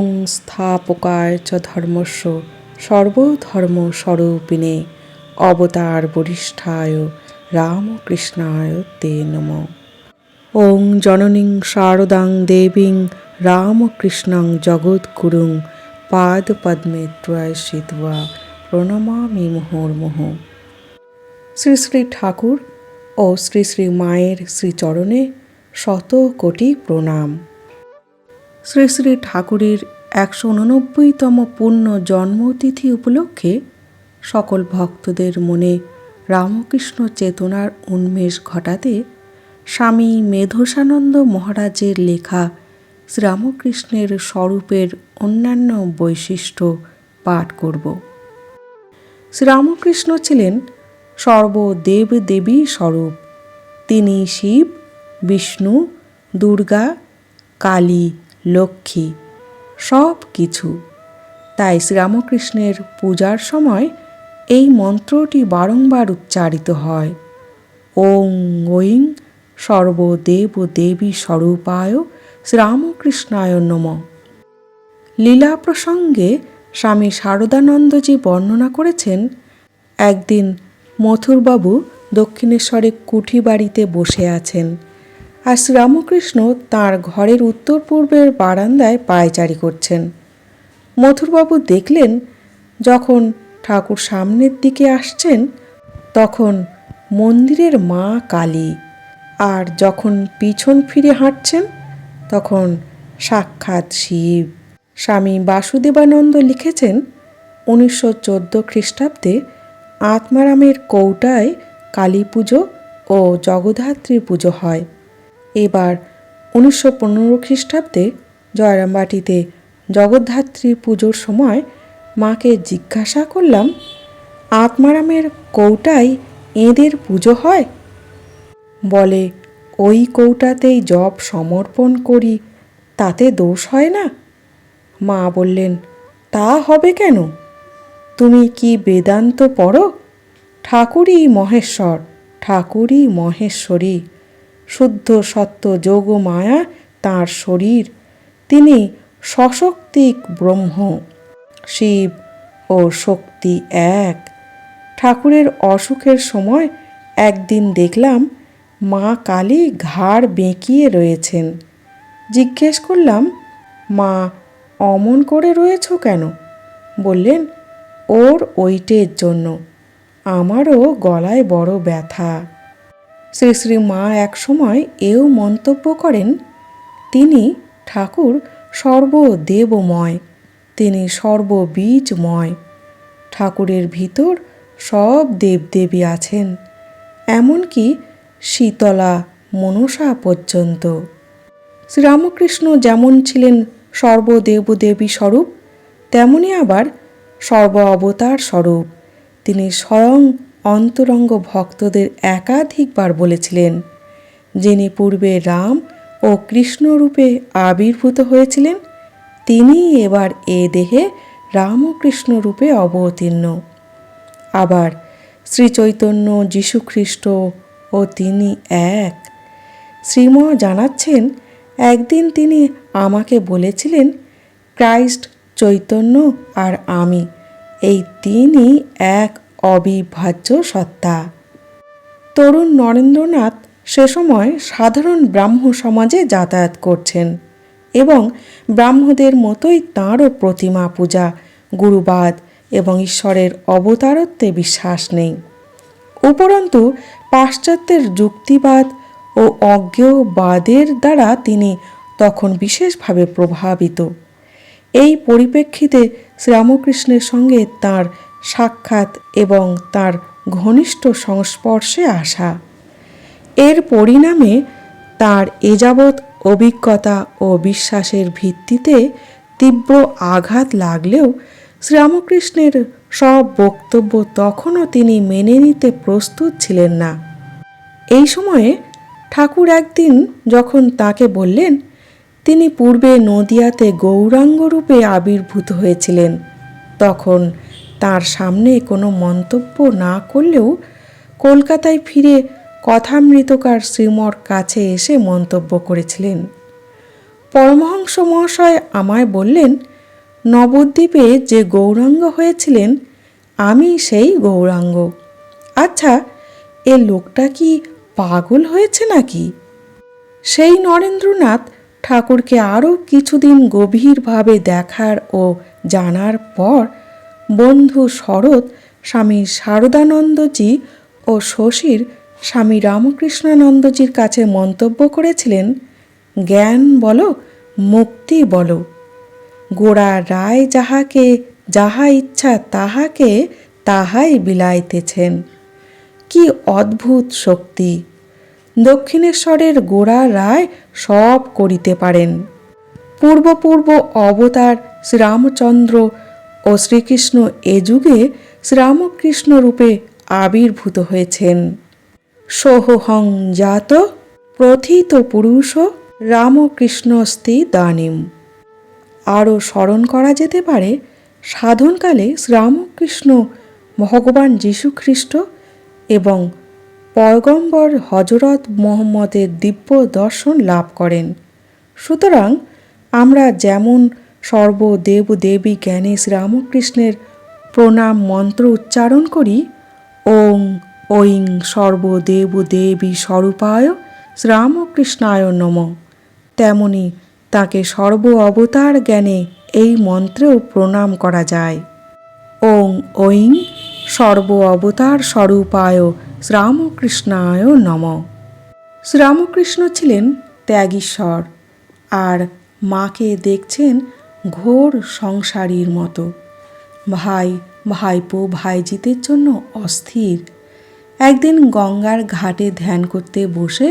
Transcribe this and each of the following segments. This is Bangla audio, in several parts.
সংস্থাপকায় চ ধর্মস্য সর্বধর্মস্বরূপিণে অবতার বরিষ্ঠায় রামকৃষ্ণায় তে নমঃ। ওং জননীং শারদাং দেবীং রামকৃষ্ণং জগদ্গুরুং পাদপদ্মে ত্বয়শ্চিত্বা প্রণমামি মুহুর্মুহুঃ। শ্রী শ্রী ঠাকুর ও শ্রী শ্রী মায়ের শ্রীচরণে শত কোটি প্রণাম। শ্রী শ্রী ঠাকুরের 189তম পূর্ণ জন্মতিথি উপলক্ষে সকল ভক্তদের মনে রামকৃষ্ণ চেতনার উন্মেষ ঘটাতে স্বামী মেধসানন্দ মহারাজের লেখা শ্রীরামকৃষ্ণের স্বরূপের অন্যান্য বৈশিষ্ট্য পাঠ করব। শ্রীরামকৃষ্ণ ছিলেন সর্বদেবদেবী স্বরূপ। তিনি শিব, বিষ্ণু, দুর্গা, কালী, লক্ষ্মী সব কিছু। তাই শ্রীরামকৃষ্ণের পূজার সময় এই মন্ত্রটি বারংবার উচ্চারিত হয়, ওং ঐং সর্বদেবদেবী স্বরূপায় শ্রীরামকৃষ্ণায় নমঃ। লীলা প্রসঙ্গে স্বামী শারদানন্দজি বর্ণনা করেছেন, একদিন মথুরবাবু দক্ষিণেশ্বরে কুঠি বাড়িতে বসে আছেন, আর শ্রীরামকৃষ্ণ তাঁর ঘরের উত্তর পূর্বের বারান্দায় পায়চারি করছেন। মথুরবাবু দেখলেন, যখন ঠাকুর সামনের দিকে আসছেন তখন মন্দিরের মা কালী, আর যখন পিছন ফিরে হাঁটছেন তখন সাক্ষাৎ শিব। স্বামী বাসুদেবানন্দ লিখেছেন, 1914 খ্রিস্টাব্দে আত্মারামের কৌটায় কালী পুজো ও জগদ্ধাত্রী পুজো হয়। এবার 1915 খ্রিস্টাব্দে জয়রামবাটিতে জগদ্ধাত্রী পুজোর সময় মাকে জিজ্ঞাসা করলাম, আত্মারামের কৌটায় এঁদের পুজো হয়? বলে, ওই কৌটাতেই জপ সমর্পণ করি, তাতে দোষ হয় না? মা বললেন, তা হবে কেন? তুমি কি বেদান্ত পড়ো? ঠাকুরই মহেশ্বর, ঠাকুরই মহেশ্বরী, শুদ্ধ সত্য যোগ মায়া তাঁর শরীর, তিনি সশক্তিক ব্রহ্ম, শিব ও শক্তি এক। ঠাকুরের অসুখের সময় একদিন দেখলাম মা কালী ঘাড় বেঁকিয়ে রয়েছেন। জিজ্ঞেস করলাম, মা অমন করে রয়েছ কেন? বললেন, ওর ওইটের জন্য, আমারও গলায় বড় ব্যথা। শ্রী শ্রী মা এক সময় এও মন্তব্য করেন, তিনি ঠাকুর সর্বদেবময়, তিনি সর্ববীজময়। ঠাকুরের ভিতর সব দেবদেবী আছেন, এমনকি শীতলা মনসা পর্যন্ত। শ্রীরামকৃষ্ণ যেমন ছিলেন সর্বদেবদেবী স্বরূপ, তেমনি আবার সর্ব অবতার স্বরূপ। তিনি স্বয়ং অন্তরঙ্গ ভক্তদের একাধিকবার বলেছিলেন, যিনি পূর্বে রাম ও কৃষ্ণ রূপে আবির্ভূত হয়েছিলেন, তিনি এবার এ দেহে রামকৃষ্ণ রূপে অবতীর্ণ। আবার শ্রীচৈতন্য যীশুখ্রিস্ট ও তিনি এক। শ্রীম জানাচ্ছেন, একদিন তিনি আমাকে বলেছিলেন, ক্রাইস্ট, চৈতন্য আর আমি, এই তিনই এক অবিভাজ্য সত্তা। তরুণ নরেন্দ্রনাথ সে সময় সাধারণ ব্রাহ্ম সমাজে যাতায়াত করছেন এবং ব্রাহ্মদের মতোই তাঁরও প্রতিমা পূজা, গুরুবাদ এবং ঈশ্বরের অবতারত্বে বিশ্বাস নেই। উপরন্তু পাশ্চাত্যের যুক্তিবাদ ও অজ্ঞেয়বাদের দ্বারা তিনি তখন বিশেষভাবে প্রভাবিত। এই পরিপ্রেক্ষিতে শ্রীরামকৃষ্ণের সঙ্গে তাঁর সাক্ষাৎ এবং তাঁর ঘনিষ্ঠ সংস্পর্শে আসা, এর পরিণামে তাঁর এযাবৎ অভিজ্ঞতা ও বিশ্বাসের ভিত্তিতে তীব্র আঘাত লাগলেও শ্রীরামকৃষ্ণের সব বক্তব্য তখনও তিনি মেনে নিতে প্রস্তুত ছিলেন না। এই সময়ে ঠাকুর একদিন যখন তাকে বললেন, তিনি পূর্বে নদিয়াতে গৌরাঙ্গ রূপে আবির্ভূত হয়েছিলেন, তখন তার সামনে কোনো মন্তব্য না করলেও কলকাতায় ফিরে কথামৃতকার শ্রীমর কাছে এসে মন্তব্য করেছিলেন। পরমহংস মহাশয় আমায় বললেন, নবদ্বীপে যে গৌরাঙ্গ হয়েছিলেন, আমি সেই গৌরাঙ্গ। আচ্ছা, এ লোকটা কি পাগল হয়েছে নাকি? সেই নরেন্দ্রনাথ ঠাকুরকে আরও কিছুদিন গভীরভাবে দেখার ও জানার পর বন্ধু শরৎ স্বামী শারদানন্দজি ও শশীর স্বামী রামকৃষ্ণানন্দজির কাছে মন্তব্য করেছিলেন, জ্ঞান বলো, মুক্তি বলো, গোড়া রায় যাহাকে যাহা ইচ্ছা তাহাকে তাহাই বিলাইতেছেন। কি অদ্ভুত শক্তি! দক্ষিণেশ্বরের গোড়া রায় সব করিতে পারেন। পূর্ব পূর্ব অবতার শ্রীরামচন্দ্র ও শ্রীকৃষ্ণ এ যুগে শ্রীরামকৃষ্ণ রূপে আবির্ভূত হয়েছেন। সোহং জাত প্রথিত পুরুষ রামকৃষ্ণস্তি দানিম। আরও স্মরণ করা যেতে পারে, সাধনকালে শ্রীরামকৃষ্ণ ভগবান যীশুখ্রিস্ট এবং পয়গম্বর হজরত মোহাম্মদের দিব্য দর্শন লাভ করেন। সুতরাং আমরা যেমন সর্বদেব দেবী জ্ঞানে শ্রীরামকৃষ্ণের প্রণাম মন্ত্র উচ্চারণ করি, ওং ঐং সর্বদেব দেবী স্বরূপায় শ্রীরামকৃষ্ণায় নমঃ, তেমনি তাকে সর্ব অবতার জ্ঞানে এই মন্ত্রেও প্রণাম করা যায়। ওং ঐং সর্ব অবতার স্বরূপায় শ্রীরামকৃষ্ণায় নমঃ। শ্রীরামকৃষ্ণ ছিলেন ত্যাগীশ্বর, আর মাকে দেখছেন ঘোর সংসারীর মতো। ভাই ভাইপো ভাইজিদের জন্য অস্থির। একদিন গঙ্গার ঘাটে ধ্যান করতে বসে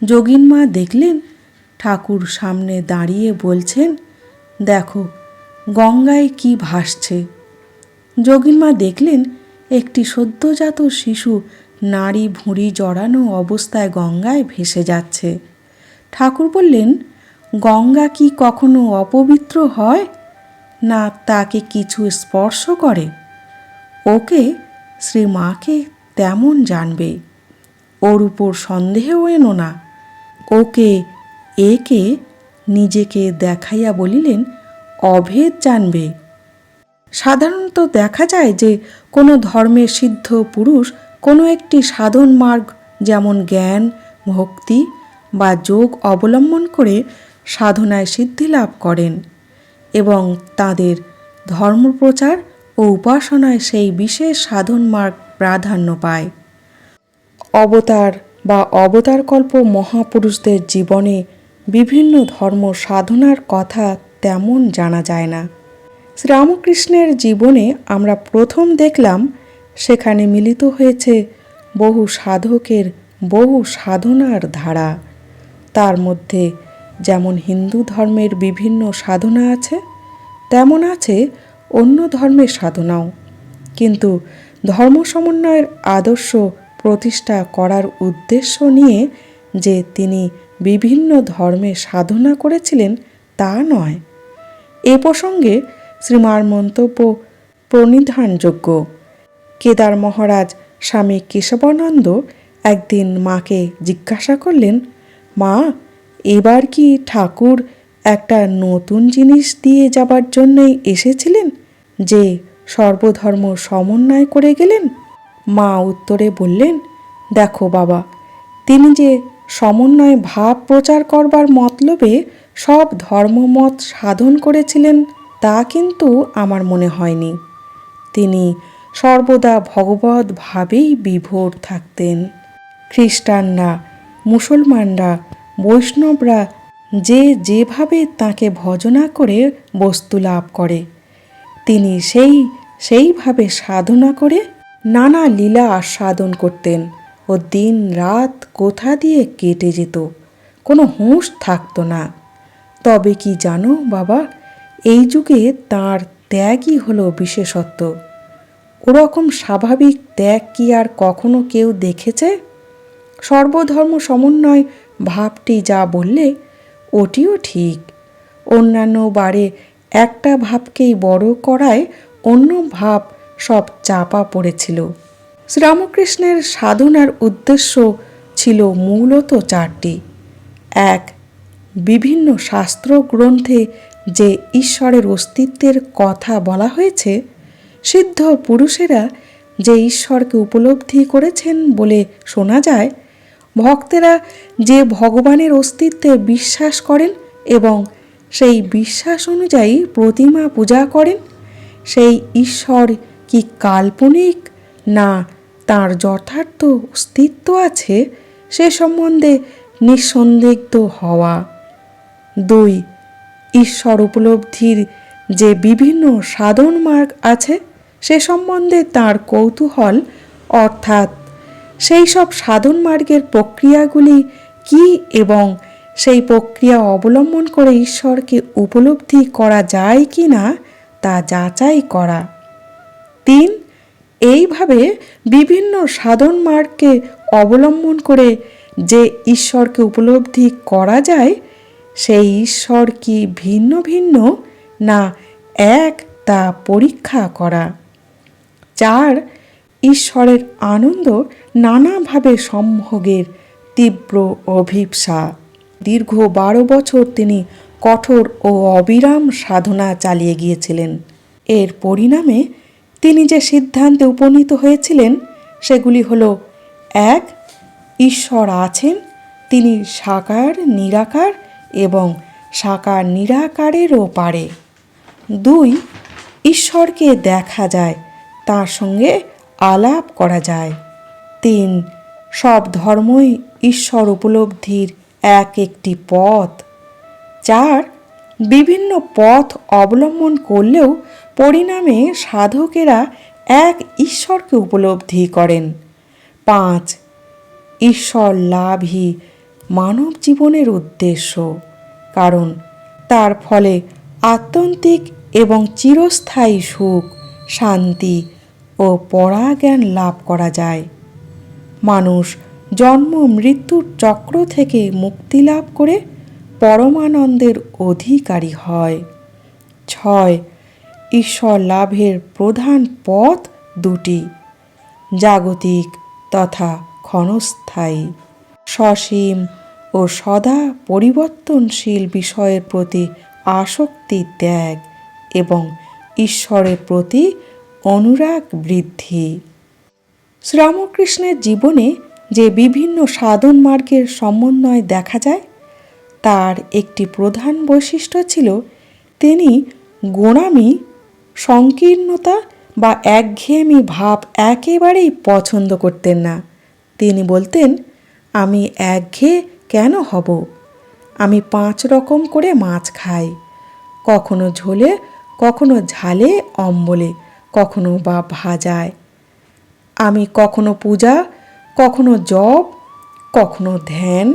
যোগিনমা দেখলেন ঠাকুর সামনে দাঁড়িয়ে বলছেন, দেখো গঙ্গায় কি ভাসছে। যোগিনমা দেখলেন একটি সদ্যজাত শিশু নাড়ি ভুঁড়ি জড়ানো অবস্থায় গঙ্গায় ভেসে যাচ্ছে। ঠাকুর বললেন, গঙ্গা কি কখনো অপবিত্র হয়? না তাকে কিছু স্পর্শ করে? ওকে শ্রীমাকে তেমন জানবে, ওর উপর সন্দেহও এনো না। ওকে একে নিজেকে দেখাইয়া বলিলেন, অভেদ জানবে। সাধারণত দেখা যায় যে কোনো ধর্মের সিদ্ধ পুরুষ কোনো একটি সাধন মার্গ, যেমন জ্ঞান, ভক্তি বা যোগ অবলম্বন করে সাধনায় সিদ্ধি লাভ করেন এবং তাদের ধর্মপ্রচার ও উপাসনায় সেই বিশেষ সাধন মার্গ প্রাধান্য পায়। অবতার বা অবতারকল্প মহাপুরুষদের জীবনে বিভিন্ন ধর্ম সাধনার কথা তেমন জানা যায় না। শ্রীরামকৃষ্ণের জীবনে আমরা প্রথম দেখলাম সেখানে মিলিত হয়েছে বহু সাধকের বহু সাধনার ধারা। তার মধ্যে যেমন হিন্দু ধর্মের বিভিন্ন সাধনা আছে, তেমন আছে অন্য ধর্মের সাধনাও। কিন্তু ধর্ম সমন্বয়ের আদর্শ প্রতিষ্ঠা করার উদ্দেশ্য নিয়ে যে তিনি বিভিন্ন ধর্মের সাধনা করেছিলেন তা নয়। এ প্রসঙ্গে শ্রীমার মন্তব্য প্রণিধানযোগ্য। কেদার মহারাজ স্বামী কেশবানন্দ একদিন মাকে জিজ্ঞাসা করলেন, মা, এবার কি ঠাকুর একটা নতুন জিনিস দিয়ে যাবার জন্যই এসেছিলেন যে সর্বধর্ম সমন্বয় করে গেলেন? মা উত্তরে বললেন, দেখো বাবা, তিনি যে সমন্বয় ভাব প্রচার করবার মতলবে সব ধর্মমত সাধন করেছিলেন তা কিন্তু আমার মনে হয়নি। তিনি সর্বদা ভগবত ভাবেই বিভোর থাকতেন। খ্রিস্টানরা, মুসলমানরা, বৈষ্ণবরা যে যেভাবে তাঁকে ভজনা করে বস্তু লাভ করে, তিনি সেইভাবে সাধনা করে নানা লীলা আস্বাদন করতেন ও দিন রাত কোথা দিয়ে কেটে যেত, কোনো হুঁশ থাকতো না। তবে কি জানো বাবা, এই যুগে তাঁর ত্যাগই হলো বিশেষত্ব। ওরকম স্বাভাবিক ত্যাগ কি আর কখনো কেউ দেখেছে? সর্বধর্ম সমন্বয় ভাবটি যা বললে ওটিও ঠিক। অন্যান্য বারে একটা ভাবকেই বড় করায় অন্য ভাব সব চাপা পড়েছিল। শ্রীরামকৃষ্ণের সাধনার উদ্দেশ্য ছিল মূলত চারটি। এক, বিভিন্ন শাস্ত্র গ্রন্থে যে ঈশ্বরের অস্তিত্বের কথা বলা হয়েছে, সিদ্ধ পুরুষেরা যে ঈশ্বরকে উপলব্ধি করেছেন বলে শোনা যায়, ভক্তেরা যে ভগবানের অস্তিত্বে বিশ্বাস করেন এবং সেই বিশ্বাস অনুযায়ী প্রতিমা পূজা করেন, সেই ঈশ্বর কি কাল্পনিক না তার যথার্থ অস্তিত্ব আছে সে সম্বন্ধে নিঃসন্দিগ্ধ হওয়া। 2. ঈশ্বর উপলব্ধির যে বিভিন্ন সাধন মার্গ আছে সে সম্বন্ধে তার কৌতূহল, অর্থাৎ সেই সব সাধন মার্গের প্রক্রিয়াগুলি কি এবং সেই প্রক্রিয়া অবলম্বন করে ঈশ্বরকে উপলব্ধি করা যায় কি না তা যাচাই করা। 3. এইভাবে বিভিন্ন সাধন মার্গকে অবলম্বন করে যে ঈশ্বরকে উপলব্ধি করা যায় সেই ঈশ্বর কি ভিন্ন ভিন্ন না এক তা পরীক্ষা করা। 4. ঈশ্বরের আনন্দ নানাভাবে সম্ভোগের তীব্র অভিপ্সা। দীর্ঘ 12 বছর তিনি কঠোর ও অবিরাম সাধনা চালিয়ে গিয়েছিলেন। এর পরিণামে তিনি যে সিদ্ধান্তে উপনীত হয়েছিলেন সেগুলি হল: 1. ঈশ্বর আছেন, তিনি সাকার, নিরাকার এবং সাকার নিরাকারেরও পারে। 2. ঈশ্বরকে দেখা যায়, তার সঙ্গে আলাপ করা যায়। 3. সব ধর্মই ঈশ্বর উপলব্ধির এক একটি পথ। 4. বিভিন্ন পথ অবলম্বন করলেও পরিণামে সাধকেরা এক ঈশ্বরকে উপলব্ধি করেন। 5. ঈশ্বর লাভই মানব জীবনের উদ্দেশ্য, কারণ তার ফলে আত্যন্তিক এবং চিরস্থায়ী সুখ, শান্তি ও পরাজ্ঞান লাভ করা যায়। মানুষ জন্ম মৃত্যুর চক্র থেকে মুক্তি লাভ করে পরমানন্দের অধিকারী হয়। 6. ঈশ্বর লাভের প্রধান পথ 2টি: জাগতিক তথা ক্ষণস্থায়ী। সসীম ও সদা পরিবর্তনশীল বিষয়ের প্রতি আসক্তি ত্যাগ এবং ঈশ্বরের প্রতি অনুরাগ বৃদ্ধি। শ্রীরামকৃষ্ণের জীবনে যে বিভিন্ন সাধন মার্গের সমন্বয় দেখা যায় তার একটি প্রধান বৈশিষ্ট্য ছিল তিনি গোঁড়ামি, সংকীর্ণতা বা একঘেয়েমি ভাব একেবারেই পছন্দ করতেন না। তিনি বলতেন, আমি একঘেয়ে কেন হব? আমি 5 রকম করে মাছ খাই, কখনো ঝোলে, কখনো ঝালে অম্বলে, কখনো বা ভাজায়। আমি কখনো পূজা, কখনো জপ, কখনো ধ্যান,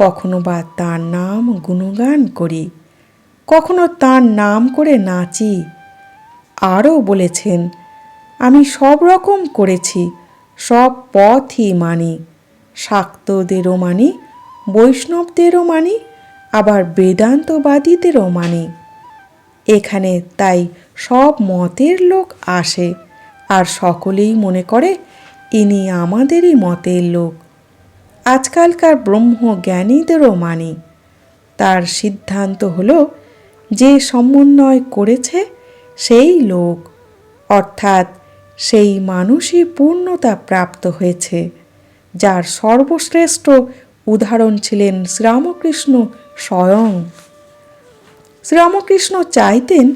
কখনো বা তার নাম গুণগান করি, কখনো তার নাম করে নাচি। আরও বলেছেন, আমি সব রকম করেছি, সব পথই মানি, শাক্তদেরও মানি, বৈষ্ণবদেরও মানি, আবার বেদান্তবাদীদেরও মানি। এখানে তাই সব মতের লোক আসে আর সকলেই মনে করে ইনি আমাদেরই মতের লোক। আজকালকার ব্রহ্মজ্ঞানীদেরও মানি। তার সিদ্ধান্ত হলো যে সমন্বয় করেছে সেই লোক, অর্থাৎ সেই মানুষই পূর্ণতা প্রাপ্ত হয়েছে, যার সর্বশ্রেষ্ঠ উদাহরণ ছিলেন শ্রীরামকৃষ্ণ স্বয়ং। শ্রীরামকৃষ্ণ চাইতেন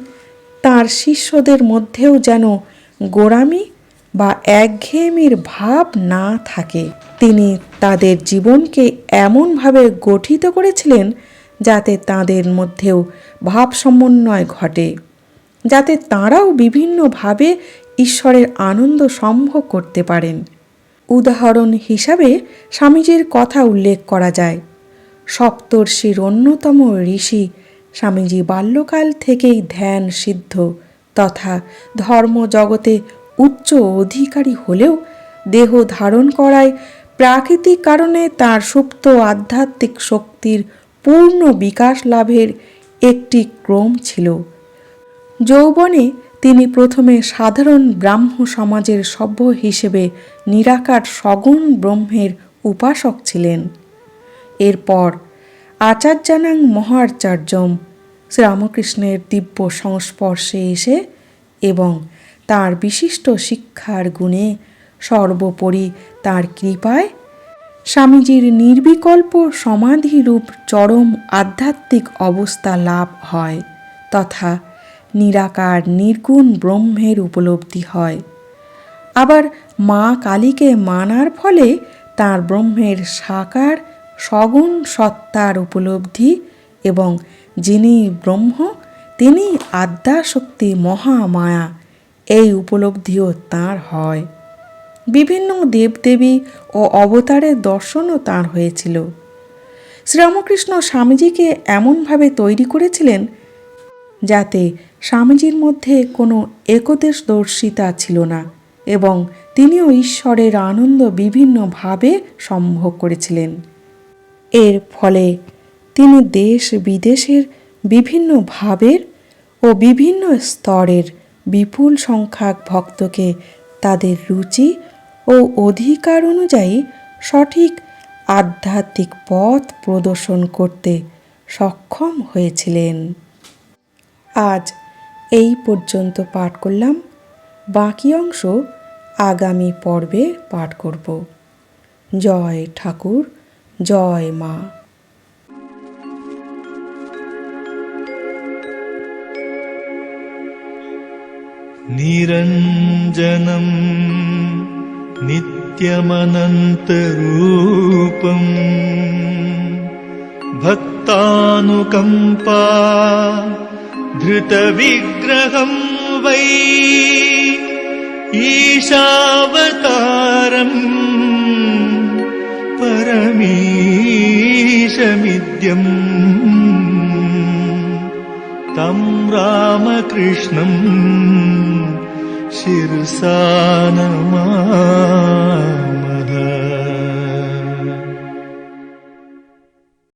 তাঁর শিষ্যদের মধ্যেও যেন গোঁড়ামি বা একঘেয়েমির ভাব না থাকে। তিনি তাদের জীবনকে এমনভাবে গঠিত করেছিলেন যাতে তাদের মধ্যেও ভাব সমন্বয় ঘটে, যাতে তাঁরাও বিভিন্নভাবে ঈশ্বরের আনন্দ সম্ভোগ করতে পারেন। উদাহরণ হিসাবে স্বামীজির কথা উল্লেখ করা যায়। সপ্তর্ষির অন্যতম ঋষি স্বামীজি বাল্যকাল থেকেই ধ্যান সিদ্ধ তথা ধর্মজগতে উচ্চ অধিকারী হলেও দেহ ধারণ করায় প্রাকৃতিক কারণে তার সুপ্ত আধ্যাত্মিক শক্তির পূর্ণ বিকাশ লাভের একটি ক্রম ছিল। যৌবনে তিনি প্রথমে সাধারণ ব্রাহ্ম সমাজের সভ্য হিসেবে নিরাকার সগুণ ব্রহ্মের উপাসক ছিলেন। এরপর আচার্যানাং মহাচার্যম শ্রীরামকৃষ্ণের দিব্য সংস্পর্শে এসে এবং তার বিশিষ্ট শিক্ষার গুণে, সর্বোপরি তার কৃপায় স্বামীজির নির্বিকল্প সমাধিরূপ চরম আধ্যাত্মিক অবস্থা লাভ হয় তথা নিরাকার নির্গুণ ব্রহ্মের উপলব্ধি হয়। আবার মা কালীকে মানার ফলে তার ব্রহ্মের সাকার সগুণ সত্তার উপলব্ধি এবং যিনি ব্রহ্ম তিনি আদ্যাশক্তি মহামায়া, এই উপলব্ধিও তাঁর হয়। বিভিন্ন দেবদেবী ও অবতারের দর্শনও তাঁর হয়েছিল। শ্রীরামকৃষ্ণ স্বামীজিকে এমনভাবে তৈরি করেছিলেন যাতে স্বামীজির মধ্যে কোনো একদেশদর্শিতা ছিল না এবং তিনিও ঈশ্বরের আনন্দ বিভিন্নভাবে সম্ভোগ করেছিলেন। এর ফলে তিনি দেশ বিদেশের বিভিন্ন ভাবের ও বিভিন্ন স্তরের বিপুল সংখ্যক ভক্তকে তাদের রুচি ও অধিকার অনুযায়ী সঠিক আধ্যাত্মিক পথ প্রদর্শন করতে সক্ষম হয়েছিলেন। আজ এই পর্যন্ত পাঠ করলাম, বাকি অংশ আগামী পর্বে পাঠ করব। জয় ঠাকুর, জয় মা। নিরঞ্জনম নিত্যমনন্তরূপম ভক্তানুকম্পা ধৃতবিগ্রহম বৈ ঈশাবতারম পরমীশমিদ্যম तं रामकृष्णं शिरसा नमामि।